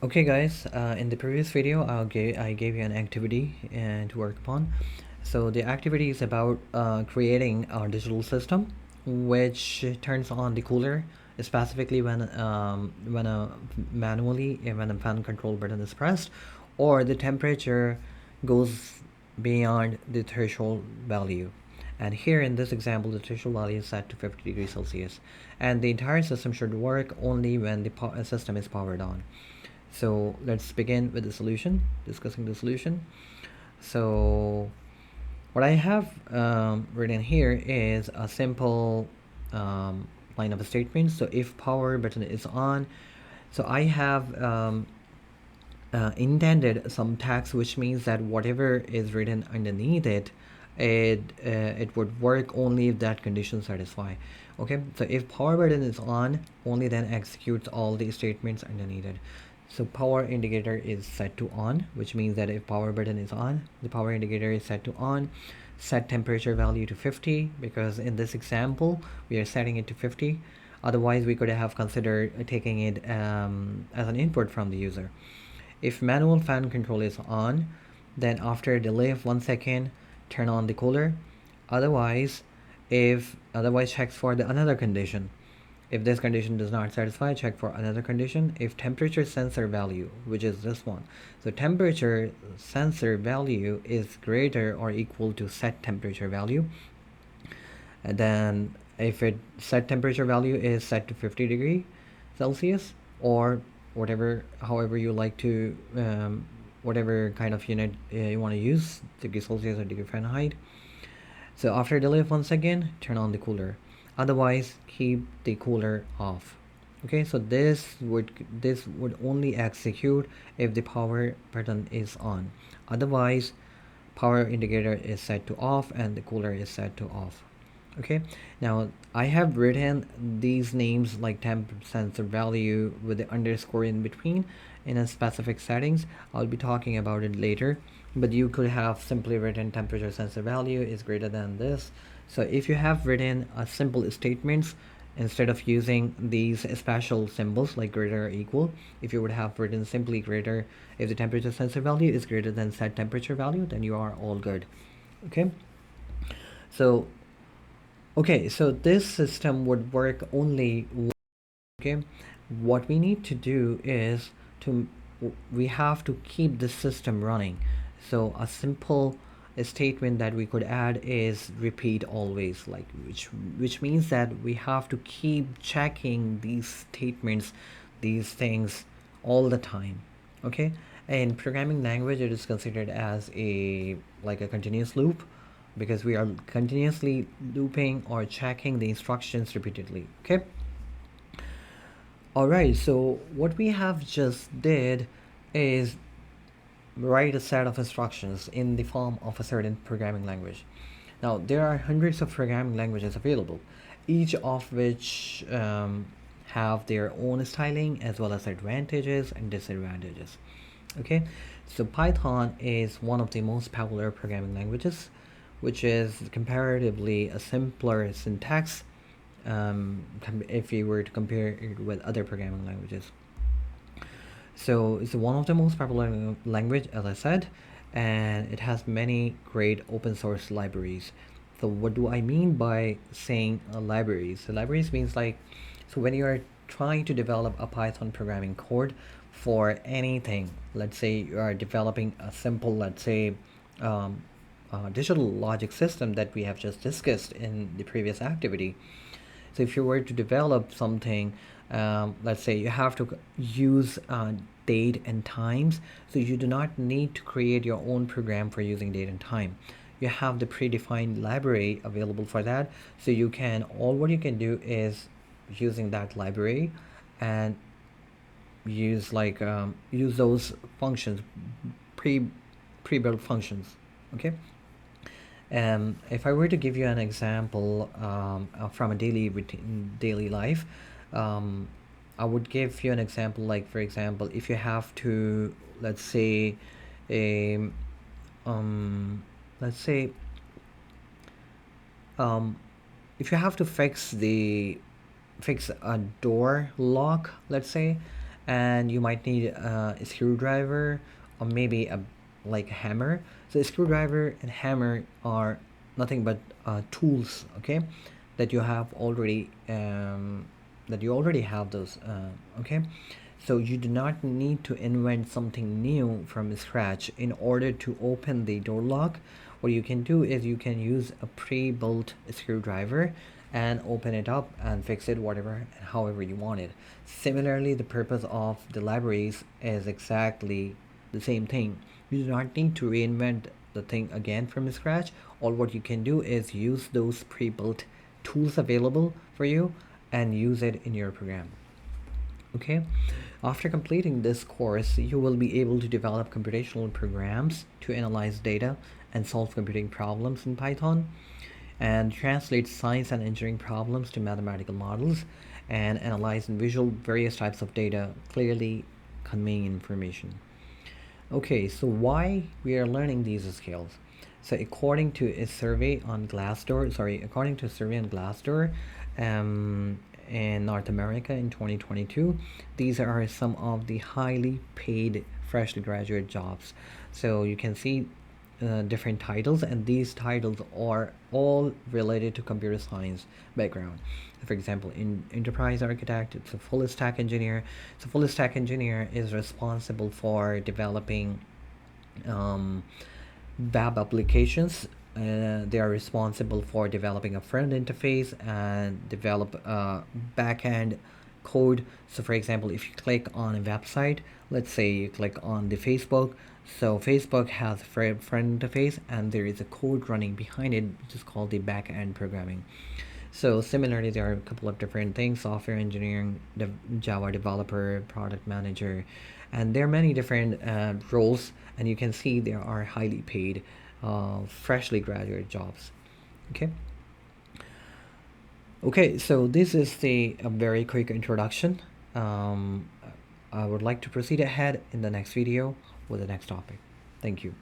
Okay guys, in the previous video I gave you an activity to work upon. So the activity is about creating a digital system which turns on the cooler specifically when a when a fan control button is pressed, or the temperature goes beyond the threshold value. And here in this example, the threshold value is set to 50 degrees Celsius, and the entire system should work only when the system is powered on. So let's begin with the solution, discussing the solution. So what I have written here is a simple line of statement. So if power button is on, so I have intended some text, which means that whatever is written underneath it, it would work only if that condition satisfy. Okay, so if power button is on, only then executes all the statements underneath it. So power indicator is set to on, which means that if power button is on, the power indicator is set to on. Set temperature value to 50, because in this example we are setting it to 50. Otherwise we could have considered taking it as an input from the user. If manual fan control is on, then after a delay of 1 second, turn on the cooler. Otherwise, if otherwise checks for the another condition. If this condition does not satisfy, check for another condition. If temperature sensor value, which is this one, so temperature sensor value is greater or equal to set temperature value, and then if it set temperature value is set to 50 degree Celsius, or whatever, however you like to whatever kind of unit you want to use, degree Celsius or degree Fahrenheit. So after a delay of 1 second, turn on the cooler. Otherwise, keep the cooler off. Okay, so this would only execute if the power button is on. Otherwise, power indicator is set to off and the cooler is set to off. Okay, now I have written these names like temp sensor value with the underscore in between in a specific settings. I'll be talking about it later, but you could have simply written temperature sensor value is greater than this. So if you have written a simple statements instead of using these special symbols like greater or equal, if you would have written simply greater, if the temperature sensor value is greater than set temperature value, then you are all good. Okay, so so this system would work only. Okay, what we need to do is we have to keep the system running. So a simple statement that we could add is repeat always, like which means that we have to keep checking these statements, these things all the time. Okay, in programming language it is considered as a like a continuous loop, because we are continuously looping or checking the instructions repeatedly. Okay, all right, so what we have just did is write a set of instructions in the form of a certain programming language. Now there are hundreds of programming languages available, each of which have their own styling as well as advantages and disadvantages. Okay, so Python is one of the most popular programming languages, which is comparatively a simpler syntax if you were to compare it with other programming languages. So it's one of the most popular language, as I said, and it has many great open source libraries. So what do I mean by saying libraries? So libraries means like, so when you are trying to develop a Python programming code for anything, let's say you are developing a simple, let's say, digital logic system that we have just discussed in the previous activity. So if you were to develop something, let's say you have to use date and times, so you do not need to create your own program for using date and time. You have the predefined library available for that, so you can, all what you can do is using that library and use like use those functions, pre-built functions. Okay, if I were to give you an example from a daily routine, daily life, I would give you an example like, for example, if you have to, let's say, a, let's say, if you have to fix a door lock, let's say, and you might need a screwdriver or maybe a like a hammer. So a screwdriver and hammer are nothing but tools, okay, that you have already that you already have those, okay. So you do not need to invent something new from scratch in order to open the door lock. What you can do is you can use a pre-built screwdriver and open it up and fix it whatever and however you want it. Similarly, the purpose of the libraries is exactly the same thing. You do not need to reinvent the thing again from scratch. All what you can do is use those pre-built tools available for you and use it in your program. Okay, after completing this course, you will be able to develop computational programs to analyze data and solve computing problems in Python, and translate science and engineering problems to mathematical models, and analyze and visual various types of data, clearly conveying information. Okay, so why we are learning these skills? So according to a survey on Glassdoor, in North America in 2022, these are some of the highly paid freshly graduate jobs. So you can see different titles, and these titles are all related to computer science background. For example, in enterprise architect, it's a full stack engineer. So full stack engineer is responsible for developing web applications. They are responsible for developing a front interface and develop backend code. So for example, if you click on a website, let's say you click on the Facebook, so Facebook has a front interface and there is a code running behind it, which is called the backend programming. So similarly, there are a couple of different things: software engineering, Java developer, product manager, and there are many different roles. And you can see there are highly paid, freshly graduate jobs. Okay. Okay, so this is a very quick introduction. I would like to proceed ahead in the next video with the next topic. Thank you.